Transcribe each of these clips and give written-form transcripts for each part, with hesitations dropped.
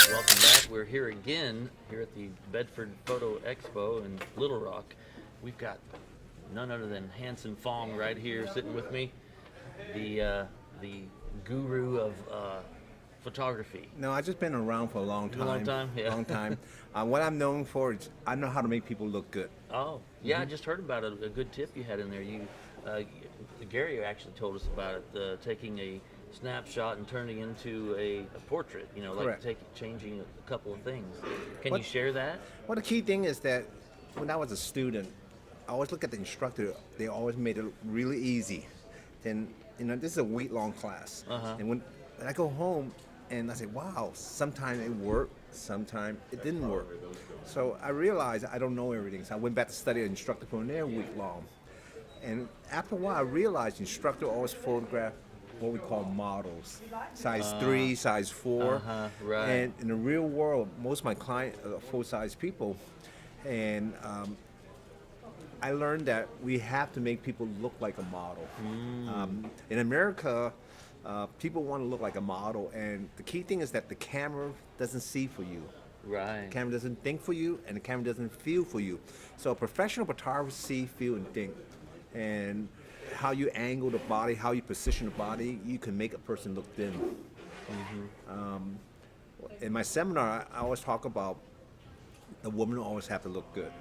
Welcome back. We're here again, here at the Bedford Photo Expo in Little Rock. We've got none other than Hanson Fong right here sitting with me, the guru of photography. No, I've just been around for a long time. A long time, yeah. Long time. What I'm known for is I know how to make people look good. Oh, yeah, I just heard about a good tip you had in there. Gary actually told us about it, taking a snapshot and turning into a portrait, like changing a couple of things. Can you share that? Well, the key thing is that when I was a student, I always look at the instructor. They always made it really easy. Then, this is a week-long class. And when I go home and I say, wow, sometimes it worked, sometimes it didn't work. So I realized I don't know everything. So I went back to study an instructor for their week-long. And after a while, I realized the instructor always photographed what we call models, size 3, size 4. Right. And in the real world, most of my clients are full-size people. And I learned that we have to make people look like a model. In America, people want to look like a model, and the key thing is that the camera doesn't see for you. Right. The camera doesn't think for you, and the camera doesn't feel for you. So a professional photographer see, feel, and think. And how you angle the body, how you position the body, you can make a person look thin. In my seminar, I always talk about the woman always have to look good.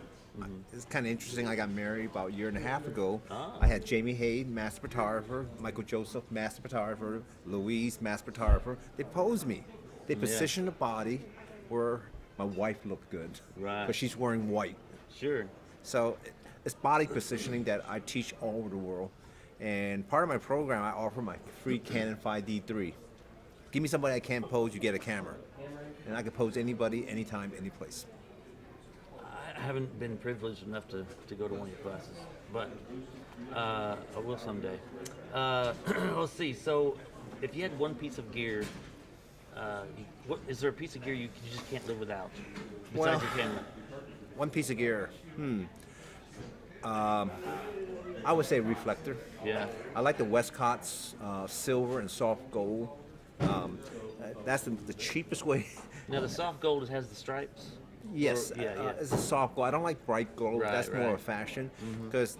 It's kind of interesting. I got married about a year and a half ago. I had Jamie Hayes, master photographer, Michael Joseph, master photographer, Louise, master photographer. They posed me. They positioned the body where my wife looked good. Right. But she's wearing white. Sure. So it's body positioning that I teach all over the world. And part of my program, I offer my free Canon 5D3. Give me somebody I can't pose, you get a camera. And I can pose anybody, anytime, any place. I haven't been privileged enough to go to one of your classes, but I will someday. Let's see. So, if you had one piece of gear, what is there a piece of gear you just can't live without besides your camera? One piece of gear. I would say reflector. Yeah. I like the Westcott's silver and soft gold. That's the cheapest way. Now the soft gold has the stripes. Yes, Yeah. it's a soft gold. I don't like bright gold. Right, That's more right. of a fashion because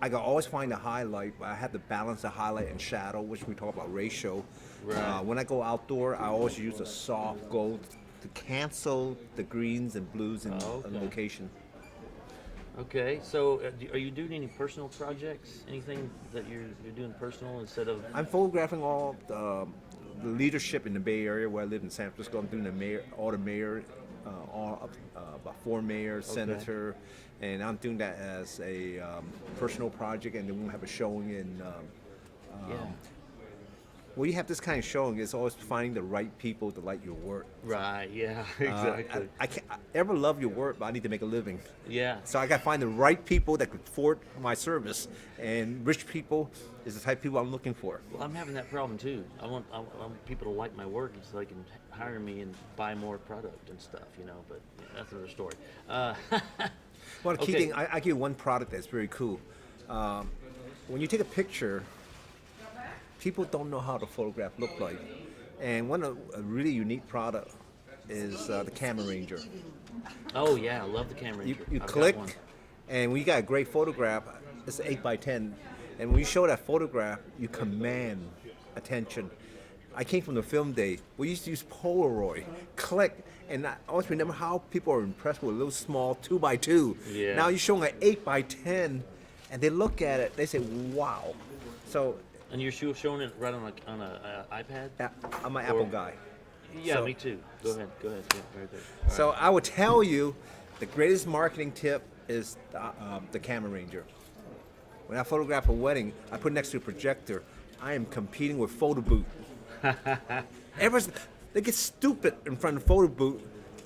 I can always find a highlight, but I have to balance the highlight and shadow, which we talk about ratio. Right. When I go outdoor, I always use a soft gold to cancel the greens and blues in location. Okay. So, are you doing any personal projects? Anything that you're doing personal instead of? I'm photographing all the leadership in the Bay Area where I live in San Francisco. I'm doing all the mayor, about 4 mayors, senator, and I'm doing that as a personal project, and then we'll have a showing in. When you have this kind of showing, it's always finding the right people to like your work. Right. Yeah. Exactly. I ever love your work, but I need to make a living. Yeah. So I got to find the right people that could afford my service, and rich people is the type of people I'm looking for. Well, I'm having that problem too. I want people to like my work so they can hire me and buy more product and stuff, But that's another story. Well, the key thing, I give you one product that's very cool. When you take a picture, people don't know how the photograph look like, and a really unique product is the Camera Ranger. Oh yeah, I love the Camera Ranger. You I've click, got one. and when you got a great photograph, it's 8x10, and when you show that photograph, you command attention. I came from the film day. We used to use Polaroid, click, and I always remember how people are impressed with a little small 2x2. Yeah. Now you're showing an 8x10, and they look at it, they say, wow. So. And you're showing it right on a iPad? I'm an Apple guy. Yeah, So- me too. Go ahead. Yeah, very good. So I would tell you, the greatest marketing tip is the Camera Ranger. When I photograph a wedding, I put it next to a projector. I am competing with photo booth. They get stupid in front of the photo booth,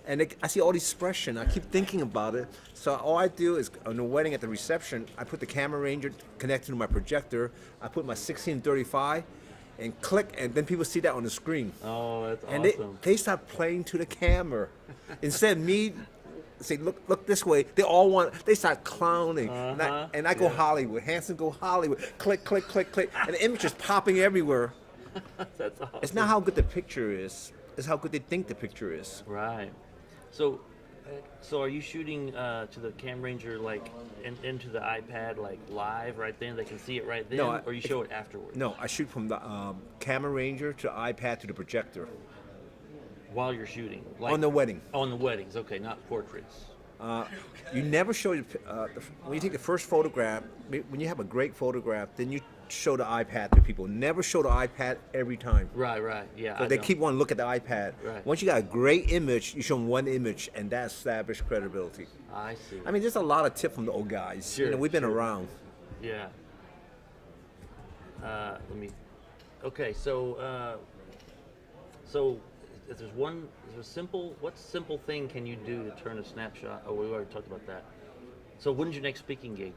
and I see all the expression. I keep thinking about it. So all I do is on the wedding at the reception, I put the Camera Ranger connected to my projector. I put my 1635 and click, and then people see that on the screen. Oh, that's And awesome. they start playing to the camera. Instead of me say, look this way, they start clowning. And I go Hollywood. Hanson go Hollywood. Click, click, click, click. And the image is popping everywhere. That's awesome. It's not how good the picture is. is how good they think the picture is. Right. So, so are you shooting to the Cam Ranger like into the iPad like live right then? They can see it right then, No, or you show it afterwards? No, I shoot from the camera ranger to iPad to the projector While you're shooting, like on the wedding. on the weddings. Okay, not portraits. You never show when you take the first photograph. When you have a great photograph, then you show the iPad to people. Never show the iPad every time. Right, right. Yeah. So I they don't. keep wanting to look at the iPad. Right. Once you got a great image, you show them one image, and that establishes credibility. I see. I mean, there's a lot of tips from the old guys. Sure, we've been sure. around. Yeah. Let me. Okay, so if there's a simple. What simple thing can you do to turn a snapshot? Oh, we already talked about that. So when's your next speaking gig?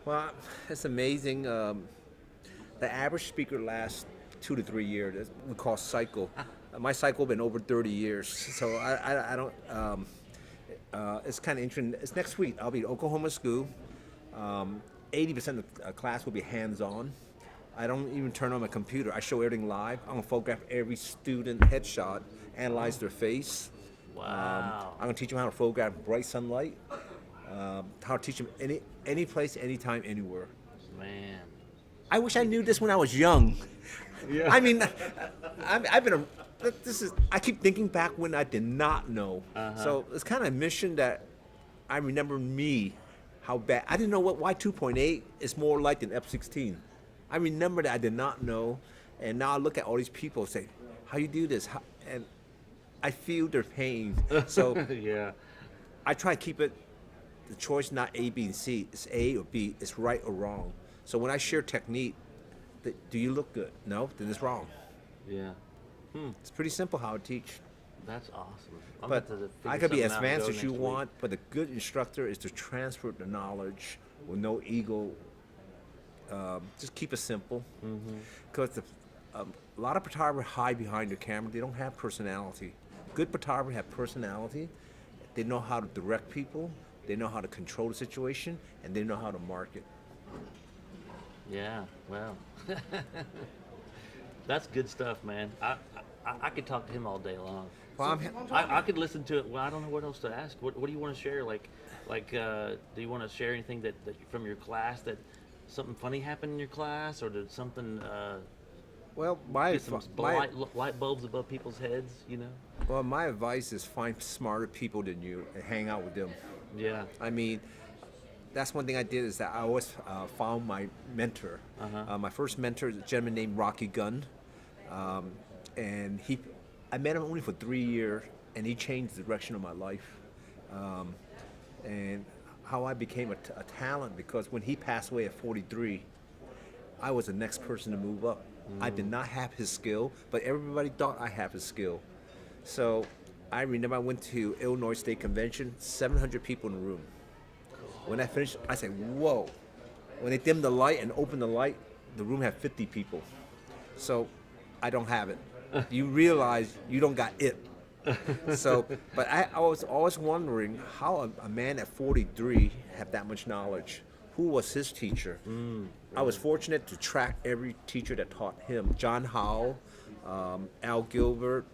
Well, it's amazing. The average speaker lasts 2 to 3 years. That's what we call cycle. My cycle been over 30 years, so I don't. It's kind of interesting. It's next week. I'll be at Oklahoma School. 80% of the class will be hands-on. I don't even turn on my computer. I show everything live. I'm gonna photograph every student headshot, analyze their face. Wow. I'm gonna teach them how to photograph bright sunlight. How to teach them any place, anytime, anywhere. Man. I wish I knew this when I was young. Yeah. I mean, I've been I keep thinking back when I did not know. So it's kind of a mission that I remember how bad. I didn't know what why 2.8 is more like than F16. I remember that I did not know, and now I look at all these people and say, how you do this? And I feel their pain. So Yeah. I try to keep it, the choice not A, B, and C. It's A or B. It's right or wrong. So when I share technique, do you look good? No? Then it's wrong. Yeah. It's pretty simple how I teach. That's awesome. I'm But about to I figure could be something as out and advanced go as you next week. want, but a good instructor is to transfer the knowledge with no ego. Just keep it simple. Because a lot of photographers hide behind their camera. They don't have personality. Good photographers have personality. They know how to direct people. They know how to control the situation, and they know how to market. Yeah. Well. That's good stuff, man. I could talk to him all day long. Well, I could listen to it. Well, I don't know what else to ask. What do you want to share? Like, do you want to share anything that from your class that something funny happened in your class, or did something well, get some light bulbs above people's heads? You know? my advice is find smarter people than you and hang out with them. Yeah. I mean, that's one thing I did is that I always found my mentor. My first mentor is a gentleman named Rocky Gunn, and I met him only for 3 years, and he changed the direction of my life, and how I became a talent, because when he passed away at 43, I was the next person to move up. I did not have his skill, but everybody thought I have his skill. So I remember I went to Illinois State Convention, 700 people in the room. When I finished, I said, whoa. When they dimmed the light and opened the light, the room had 50 people. So I don't have it. You realize you don't got it. So, but I was always wondering how a man at 43 had that much knowledge. Who was his teacher? I was fortunate to track every teacher that taught him. John Howell, Al Gilbert,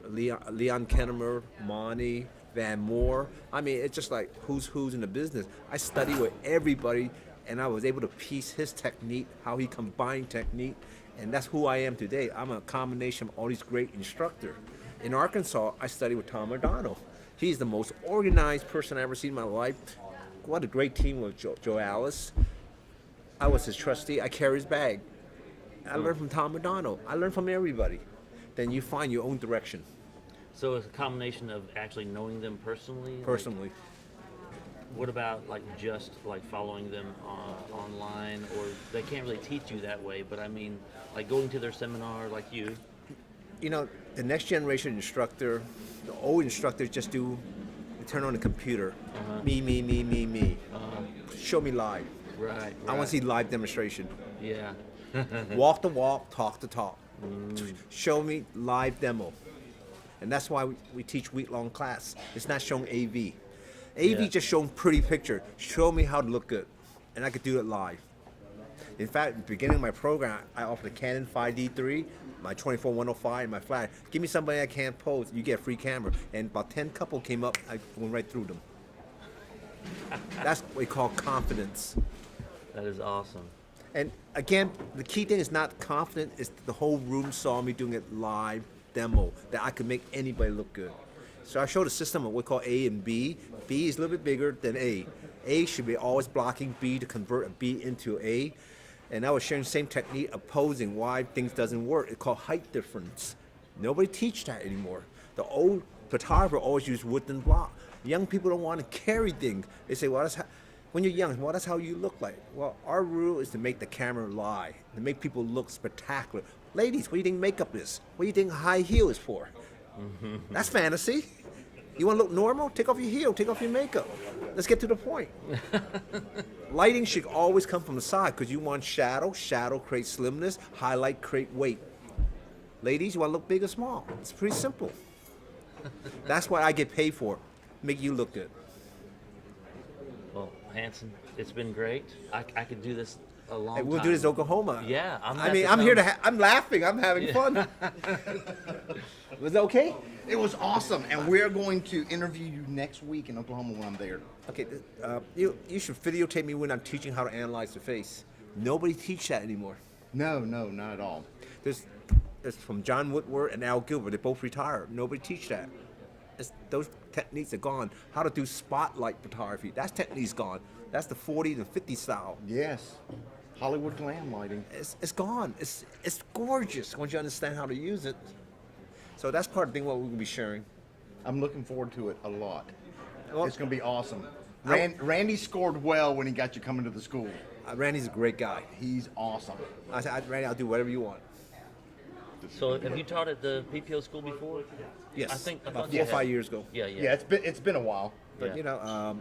Leon Kennemer, Monty, Van Moore. I mean, it's just like who's in the business. I studied with everybody, and I was able to piece his technique, how he combined technique, and that's who I am today. I'm a combination of all these great instructors. In Arkansas, I studied with Tom O'Donnell. He's the most organized person I've ever seen in my life. What a great team with Joe Alice. I was his trustee. I carry his bag. I learned from Tom O'Donnell. I learned from everybody. Then you find your own direction. So it's a combination of actually knowing them personally. Personally. What about just following them online, or they can't really teach you that way? But I mean, like going to their seminar, like you. You know, the next generation instructor, the old instructors just they turn on the computer. Me. Show me live. Right. I want to see live demonstration. Yeah. Walk the walk, talk the talk. Show me live demo. And that's why we teach week-long class. It's not showing AV. AV Yeah. just showing pretty picture. Show me how to look good. And I could do it live. In fact, at the beginning of my program, I offered a Canon 5D3, my 24-105, and my flash. Give me somebody that can't pose, you get a free camera. And about 10 couple came up, I went right through them. That's what we call confidence. That is awesome. And again, the key thing is not confident, it's the whole room saw me doing it live demo, that I could make anybody look good. So I showed a system of what we call A and B. B is a little bit bigger than A. A should be always blocking B to convert a B into A. And I was sharing the same technique of posing why things doesn't work. It's called height difference. Nobody teach that anymore. The old photographer always used wooden block. Young people don't want to carry things. They say, well, when you're young, well, that's how you look like. Well, our rule is to make the camera lie, to make people look spectacular. Ladies, what do you think makeup is? What do you think high heel is for? That's fantasy. You want to look normal? Take off your heel, take off your makeup. Let's get to the point. Lighting should always come from the side because you want shadow. Shadow creates slimness. Highlight create weight. Ladies, you want to look big or small? It's pretty simple. That's what I get paid for. Make you look good. Well, Hanson, it's been great. I could do this a long Hey, time. we'll do this in Oklahoma. Yeah, I'm here to. I'm laughing. I'm having fun. Was it okay? It was awesome, and we're going to interview you next week in Oklahoma when I'm there. Okay, you should videotape me when I'm teaching how to analyze the face. Nobody teach that anymore. No, not at all. There's from John Woodward and Al Gilbert. They both retired. Nobody teach that. Those techniques are gone. How to do spotlight photography. That technique's gone. That's the 40s and 50s style. Yes, Hollywood glam lighting. It's gone. It's gorgeous once you understand how to use it. So that's part of the thing what we're gonna be sharing. I'm looking forward to it a lot. Well, It's going to be awesome. Randy scored well when he got you coming to the school. Randy's a great guy. He's awesome. I said, Randy, I'll do whatever you want. So have you taught at the PPO school before? Yes. I think about thought 4 you or had. 5 years ago. Yeah. Yeah, it's been a while. But Yeah.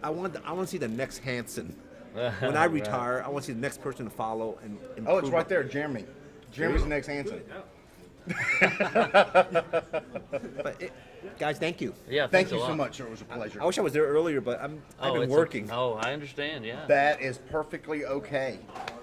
I want to see the next Hanson. When I retire, I want to see the next person to follow and improve. Oh, it's right there, Jeremy. Jeremy's the next Hanson. But guys, thank you. Yeah. Thank thanks you a so lot. much, sir. It was a pleasure. I wish I was there earlier, but I've been working. I understand. Yeah. That is perfectly okay.